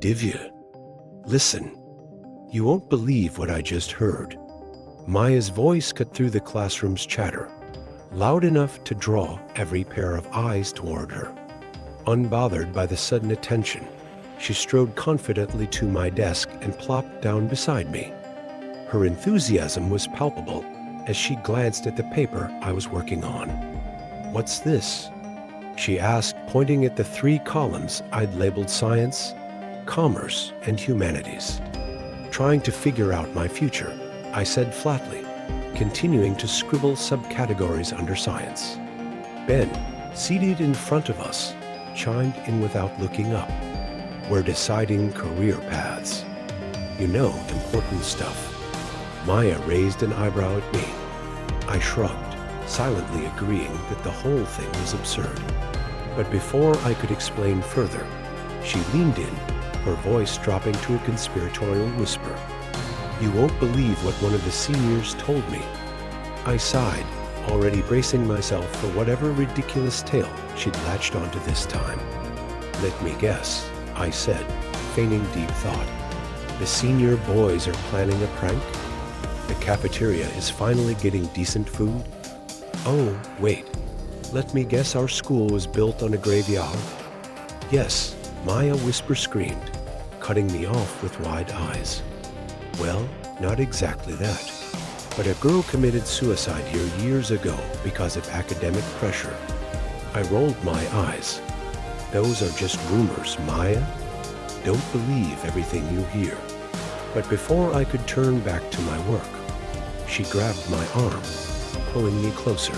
Divya, listen. You won't believe what I just heard. Maya's voice cut through the classroom's chatter, loud enough to draw every pair of eyes toward her. Unbothered by the sudden attention, she strode confidently to my desk and plopped down beside me. Her enthusiasm was palpable as she glanced at the paper I was working on. "What's this?" she asked, pointing at the 3 columns I'd labeled Science, Commerce, and Humanities. Trying to figure out my future, I said flatly, continuing to scribble subcategories under Science. Ben, seated in front of us, chimed in without looking up. "We're deciding career paths. You know, important stuff." Maya raised an eyebrow at me. I shrugged, silently agreeing that the whole thing was absurd. But before I could explain further, she leaned in, her voice dropping to a conspiratorial whisper. "You won't believe what one of the seniors told me." I sighed, already bracing myself for whatever ridiculous tale she'd latched onto this time. "Let me guess," I said, feigning deep thought. "The senior boys are planning a prank? The cafeteria is finally getting decent food? Oh, wait. Let me guess our school was built on a graveyard?" "Yes," Maya whisper-screamed, cutting me off with wide eyes. "Well, not exactly that. But a girl committed suicide here years ago because of academic pressure." I rolled my eyes. "Those are just rumors, Maya. Don't believe everything you hear." But before I could turn back to my work, she grabbed my arm, pulling me closer.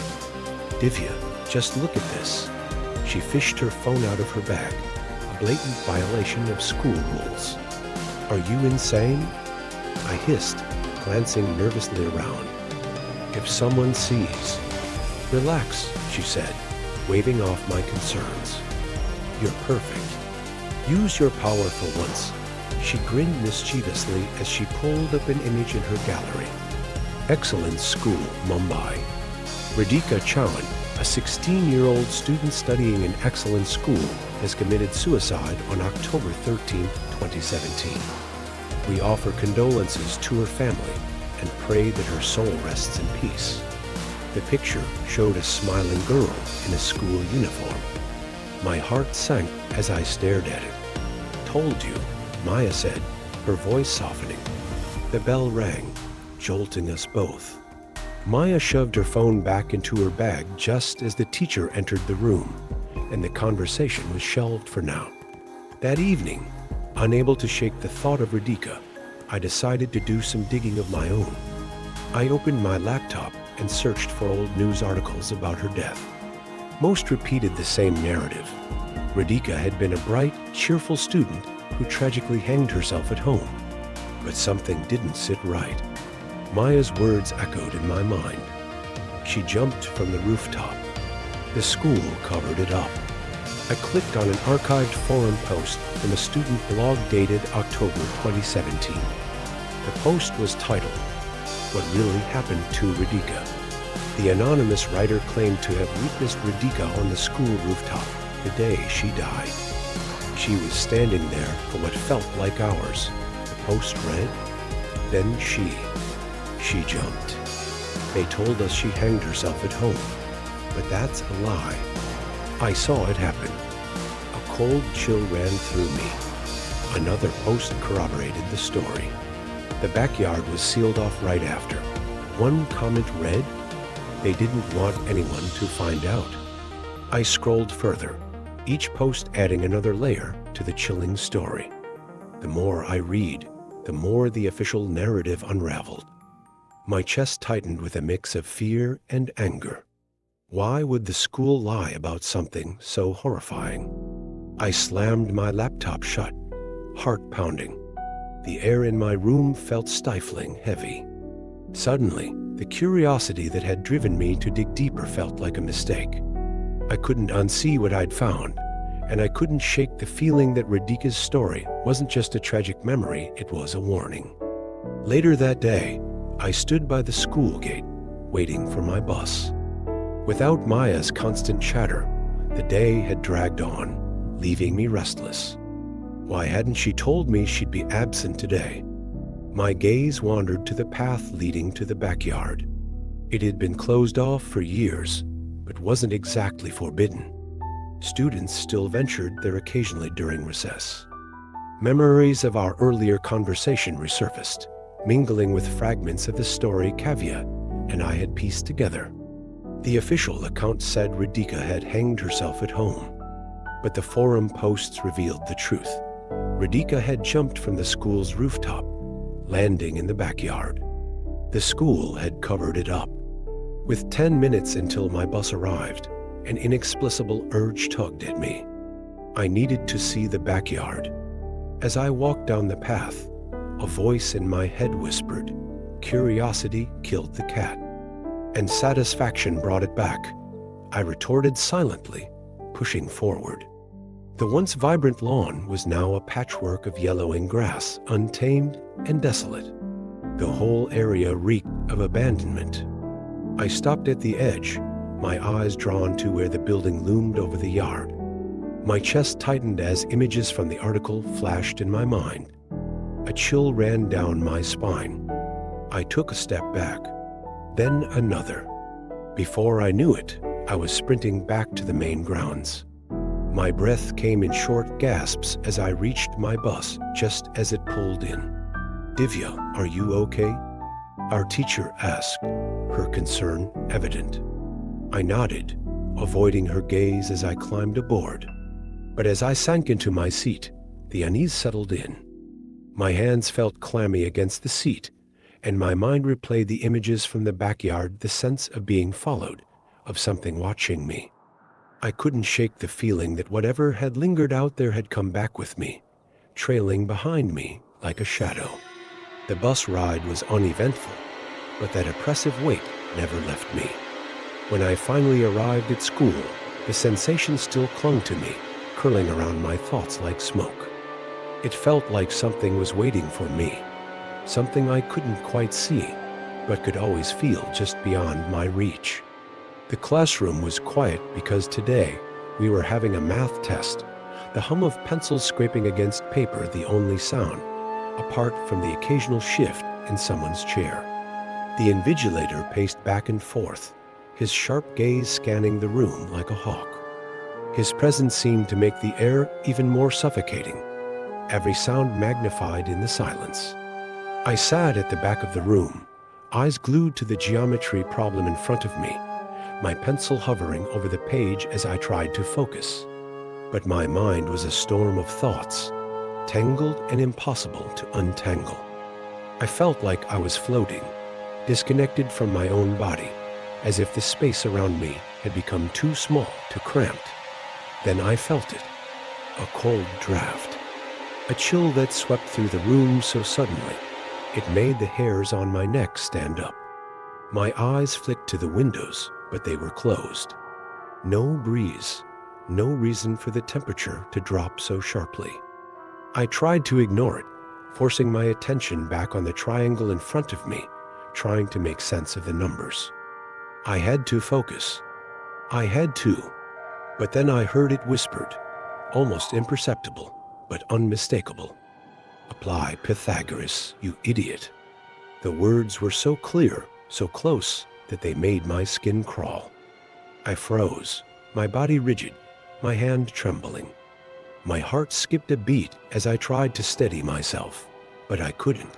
"Divya, just look at this." She fished her phone out of her bag, a blatant violation of school rules. "Are you insane?" I hissed, glancing nervously around. "If someone sees..." "Relax," she said, waving off my concerns. "You're perfect. Use your power for once." She grinned mischievously as she pulled up an image in her gallery. "Excellent school, Mumbai. Radhika Chauhan, a 16-year-old student studying in excellent school, has committed suicide on October 13, 2017. We offer condolences to her family and pray that her soul rests in peace." The picture showed a smiling girl in a school uniform. My heart sank as I stared at it. "Told you," Maya said, her voice softening. The bell rang, jolting us both. Maya shoved her phone back into her bag just as the teacher entered the room, and the conversation was shelved for now. That evening, unable to shake the thought of Radhika, I decided to do some digging of my own. I opened my laptop and searched for old news articles about her death. Most repeated the same narrative. Radhika had been a bright, cheerful student who tragically hanged herself at home. But something didn't sit right. Maya's words echoed in my mind. She jumped from the rooftop. The school covered it up. I clicked on an archived forum post from a student blog dated October 2017. The post was titled, "What Really Happened to Radhika?" The anonymous writer claimed to have witnessed Radhika on the school rooftop the day she died. She was standing there for what felt like hours. The post read, "Then she jumped. They told us she hanged herself at home, but that's a lie. I saw it happen." A cold chill ran through me. Another post corroborated the story. The backyard was sealed off right after. One comment read, "They didn't want anyone to find out." I scrolled further, each post adding another layer to the chilling story. The more I read, the more the official narrative unraveled. My chest tightened with a mix of fear and anger. Why would the school lie about something so horrifying? I slammed my laptop shut, heart pounding. The air in my room felt stifling, heavy. Suddenly, the curiosity that had driven me to dig deeper felt like a mistake. I couldn't unsee what I'd found, and I couldn't shake the feeling that Radhika's story wasn't just a tragic memory, it was a warning. Later that day, I stood by the school gate, waiting for my bus. Without Maya's constant chatter, the day had dragged on, leaving me restless. Why hadn't she told me she'd be absent today? My gaze wandered to the path leading to the backyard. It had been closed off for years, but wasn't exactly forbidden. Students still ventured there occasionally during recess. Memories of our earlier conversation resurfaced, mingling with fragments of the story Kavya and I had pieced together. The official account said Radhika had hanged herself at home, but the forum posts revealed the truth. Radhika had jumped from the school's rooftop, landing in the backyard. The school had covered it up. With 10 minutes until my bus arrived, an inexplicable urge tugged at me. I needed to see the backyard. As I walked down the path, a voice in my head whispered, "Curiosity killed the cat," and satisfaction brought it back. I retorted silently, pushing forward. The once vibrant lawn was now a patchwork of yellowing grass, untamed and desolate. The whole area reeked of abandonment. I stopped at the edge, my eyes drawn to where the building loomed over the yard. My chest tightened as images from the article flashed in my mind. A chill ran down my spine. I took a step back, then another. Before I knew it, I was sprinting back to the main grounds. My breath came in short gasps as I reached my bus just as it pulled in. "Divya, are you okay?" our teacher asked, her concern evident. I nodded, avoiding her gaze as I climbed aboard. But as I sank into my seat, the unease settled in. My hands felt clammy against the seat, and my mind replayed the images from the backyard, the sense of being followed, of something watching me. I couldn't shake the feeling that whatever had lingered out there had come back with me, trailing behind me like a shadow. The bus ride was uneventful, but that oppressive weight never left me. When I finally arrived at school, the sensation still clung to me, curling around my thoughts like smoke. It felt like something was waiting for me, something I couldn't quite see, but could always feel just beyond my reach. The classroom was quiet because today we were having a math test, the hum of pencils scraping against paper the only sound, apart from the occasional shift in someone's chair. The invigilator paced back and forth, his sharp gaze scanning the room like a hawk. His presence seemed to make the air even more suffocating, every sound magnified in the silence. I sat at the back of the room, eyes glued to the geometry problem in front of me, my pencil hovering over the page as I tried to focus. But my mind was a storm of thoughts, tangled and impossible to untangle. I felt like I was floating, disconnected from my own body, as if the space around me had become too small, too cramped. Then I felt it, a cold draft, a chill that swept through the room so suddenly, it made the hairs on my neck stand up. My eyes flicked to the windows, but they were closed. No breeze, no reason for the temperature to drop so sharply. I tried to ignore it, forcing my attention back on the triangle in front of me, trying to make sense of the numbers. I had to focus. I had to. But then I heard it whispered, almost imperceptible, but unmistakable. "Apply Pythagoras, you idiot." The words were so clear, so close, that they made my skin crawl. I froze, my body rigid, my hand trembling. My heart skipped a beat as I tried to steady myself, but I couldn't.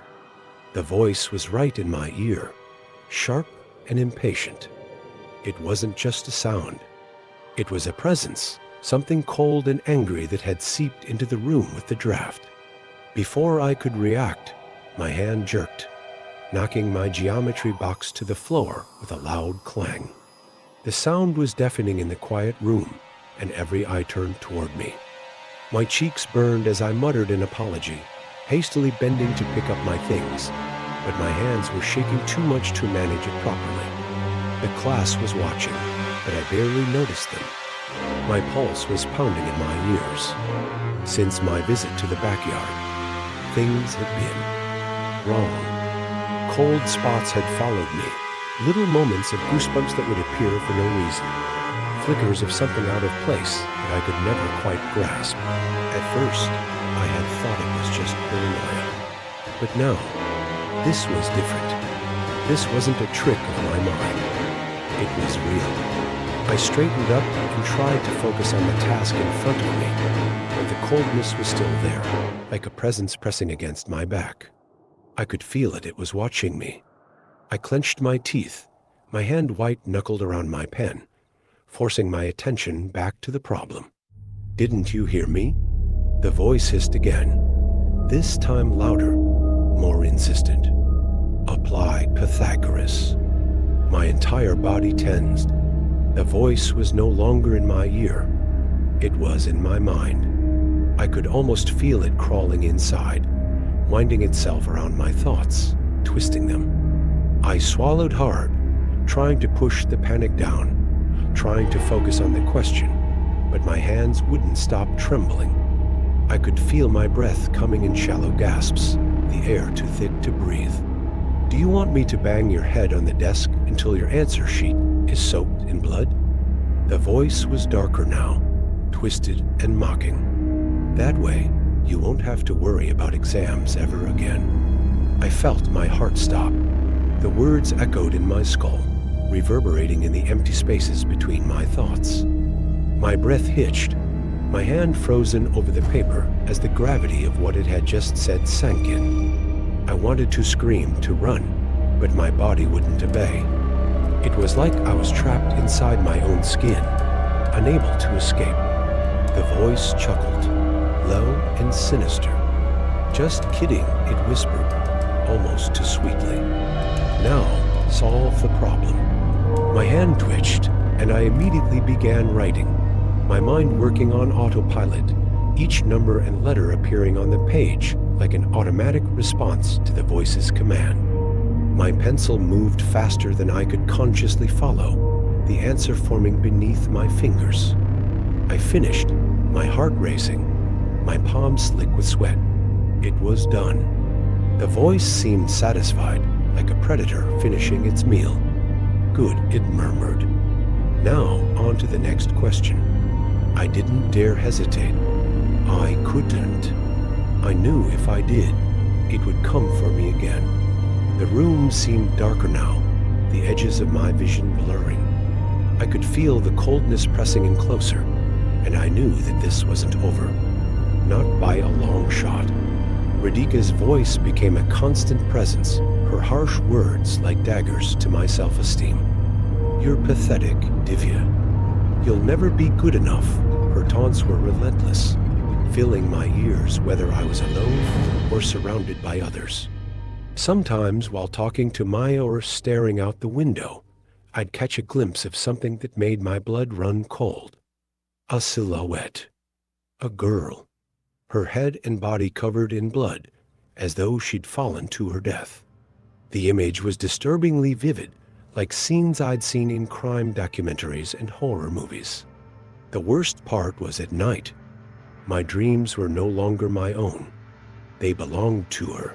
The voice was right in my ear, sharp and impatient. It wasn't just a sound. It was a presence, something cold and angry that had seeped into the room with the draft. Before I could react, my hand jerked, knocking my geometry box to the floor with a loud clang. The sound was deafening in the quiet room, and every eye turned toward me. My cheeks burned as I muttered an apology, hastily bending to pick up my things, but my hands were shaking too much to manage it properly. The class was watching, but I barely noticed them. My pulse was pounding in my ears. Since my visit to the backyard, things had been wrong. Cold spots had followed me, little moments of goosebumps that would appear for no reason, flickers of something out of place that I could never quite grasp. At first, I had thought it was just paranoia. But no, this was different. This wasn't a trick of my mind. It was real. I straightened up and tried to focus on the task in front of me, but the coldness was still there, like a presence pressing against my back. I could feel it was watching me. I clenched my teeth, my hand white-knuckled around my pen, forcing my attention back to the problem. "Didn't you hear me?" The voice hissed again, this time louder, more insistent. "Apply Pythagoras." My entire body tensed. The voice was no longer in my ear. It was in my mind. I could almost feel it crawling inside, winding itself around my thoughts, twisting them. I swallowed hard, trying to push the panic down, trying to focus on the question, but my hands wouldn't stop trembling. I could feel my breath coming in shallow gasps, the air too thick to breathe. "Do you want me to bang your head on the desk until your answer sheet is soaked in blood?" The voice was darker now, twisted and mocking. "That way, you won't have to worry about exams ever again." I felt my heart stop. The words echoed in my skull, reverberating in the empty spaces between my thoughts. My breath hitched, my hand frozen over the paper as the gravity of what it had just said sank in. I wanted to scream, to run, but my body wouldn't obey. It was like I was trapped inside my own skin, unable to escape. The voice chuckled, low and sinister. "Just kidding," it whispered, almost too sweetly. "Now, solve the problem." My hand twitched, and I immediately began writing, my mind working on autopilot, each number and letter appearing on the page like an automatic response to the voice's command. My pencil moved faster than I could consciously follow, the answer forming beneath my fingers. I finished, my heart racing, my palms slick with sweat. It was done. The voice seemed satisfied, like a predator finishing its meal. "Good," it murmured. "Now, on to the next question." I didn't dare hesitate. I couldn't. I knew if I did, it would come for me again. The room seemed darker now, the edges of my vision blurring. I could feel the coldness pressing in closer, and I knew that this wasn't over. Not by a long shot. Radhika's voice became a constant presence, her harsh words like daggers to my self-esteem. "You're pathetic, Divya. You'll never be good enough." Her taunts were relentless, filling my ears whether I was alone or surrounded by others. Sometimes, while talking to Maya or staring out the window, I'd catch a glimpse of something that made my blood run cold. A silhouette. A girl. Her head and body covered in blood, as though she'd fallen to her death. The image was disturbingly vivid, like scenes I'd seen in crime documentaries and horror movies. The worst part was at night. My dreams were no longer my own. They belonged to her.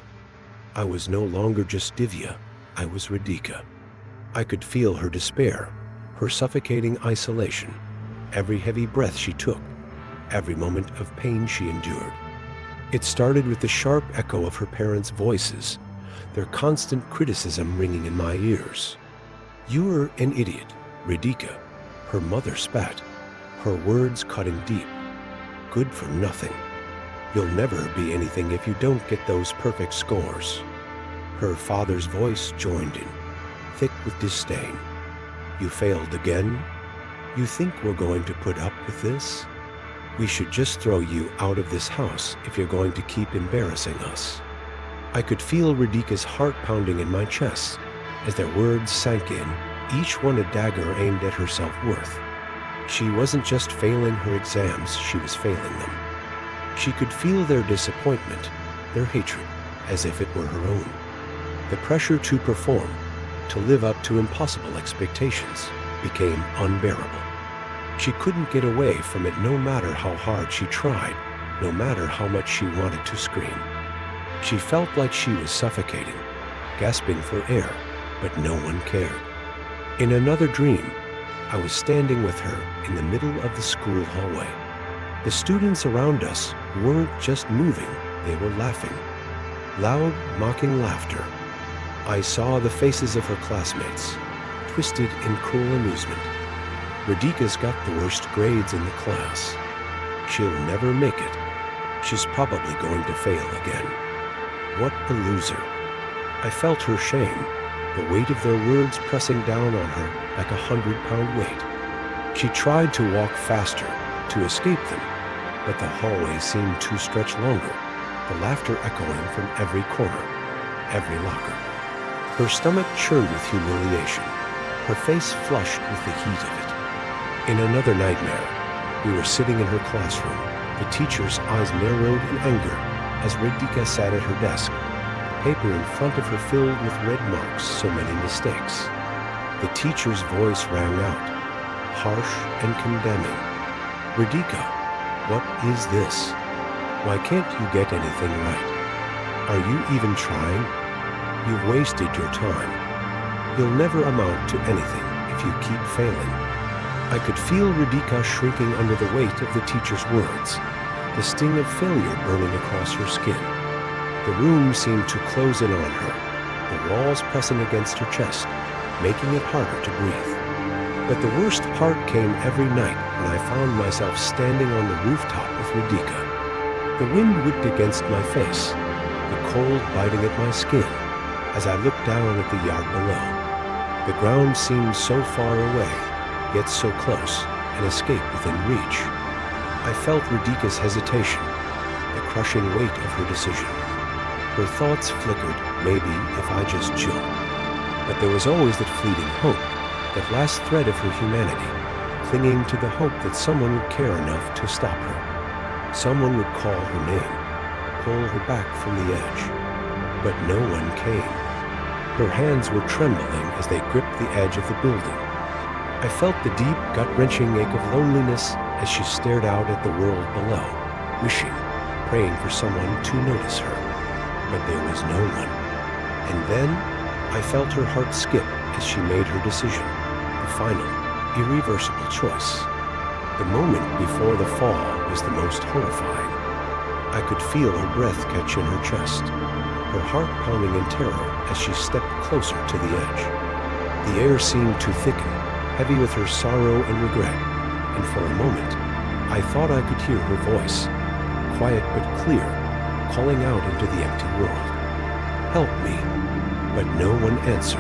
I was no longer just Divya, I was Radhika. I could feel her despair, her suffocating isolation, every heavy breath she took, every moment of pain she endured. It started with the sharp echo of her parents' voices, their constant criticism ringing in my ears. "You're an idiot, Radhika," her mother spat, her words cutting deep. "Good for nothing. You'll never be anything if you don't get those perfect scores." Her father's voice joined in, thick with disdain. "You failed again? You think we're going to put up with this? We should just throw you out of this house if you're going to keep embarrassing us." I could feel Radhika's heart pounding in my chest as their words sank in, each one a dagger aimed at her self-worth. She wasn't just failing her exams, she was failing them. She could feel their disappointment, their hatred, as if it were her own. The pressure to perform, to live up to impossible expectations, became unbearable. She couldn't get away from it no matter how hard she tried, no matter how much she wanted to scream. She felt like she was suffocating, gasping for air, but no one cared. In another dream, I was standing with her in the middle of the school hallway. The students around us weren't just moving, they were laughing. Loud, mocking laughter. I saw the faces of her classmates, twisted in cruel amusement. Radhika's got the worst grades in the class. She'll never make it. She's probably going to fail again. What a loser. I felt her shame, the weight of their words pressing down on her like 100-pound weight. She tried to walk faster, to escape them, but the hallway seemed to stretch longer, the laughter echoing from every corner, every locker. Her stomach churned with humiliation, her face flushed with the heat of it. In another nightmare, we were sitting in her classroom, the teacher's eyes narrowed in anger as Radhika sat at her desk, paper in front of her filled with red marks, so many mistakes. The teacher's voice rang out, harsh and condemning. Radhika, what is this? Why can't you get anything right? Are you even trying? You've wasted your time. You'll never amount to anything if you keep failing. I could feel Radhika shrinking under the weight of the teacher's words, the sting of failure burning across her skin. The room seemed to close in on her, the walls pressing against her chest, making it harder to breathe. But the worst part came every night when I found myself standing on the rooftop with Radhika. The wind whipped against my face, the cold biting at my skin as I looked down at the yard below. The ground seemed so far away, yet so close, and escape within reach. I felt Radhika's hesitation, the crushing weight of her decision. Her thoughts flickered, maybe if I just chill. But there was always that fleeting hope, that last thread of her humanity, clinging to the hope that someone would care enough to stop her. Someone would call her name, pull her back from the edge. But no one came. Her hands were trembling as they gripped the edge of the building. I felt the deep, gut-wrenching ache of loneliness as she stared out at the world below, wishing, praying for someone to notice her. But there was no one. And then I felt her heart skip as she made her decision, the final, irreversible choice. The moment before the fall was the most horrifying. I could feel her breath catch in her chest, her heart pounding in terror as she stepped closer to the edge. The air seemed to thicken, heavy with her sorrow and regret, and for a moment, I thought I could hear her voice, quiet but clear, calling out into the empty world. Help me, but no one answered.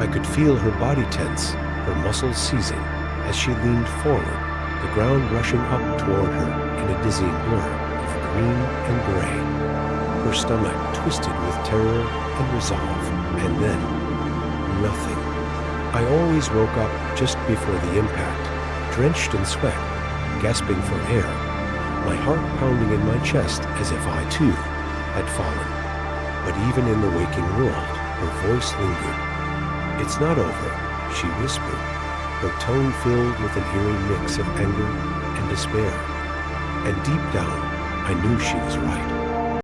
I could feel her body tense, her muscles seizing, as she leaned forward, the ground rushing up toward her in a dizzying blur of green and gray. Her stomach twisted with terror and resolve, and then nothing. I always woke up just before the impact, drenched in sweat, gasping for air, my heart pounding in my chest as if I too had fallen. But even in the waking world, her voice lingered. It's not over, she whispered, her tone filled with an eerie mix of anger and despair. And deep down, I knew she was right.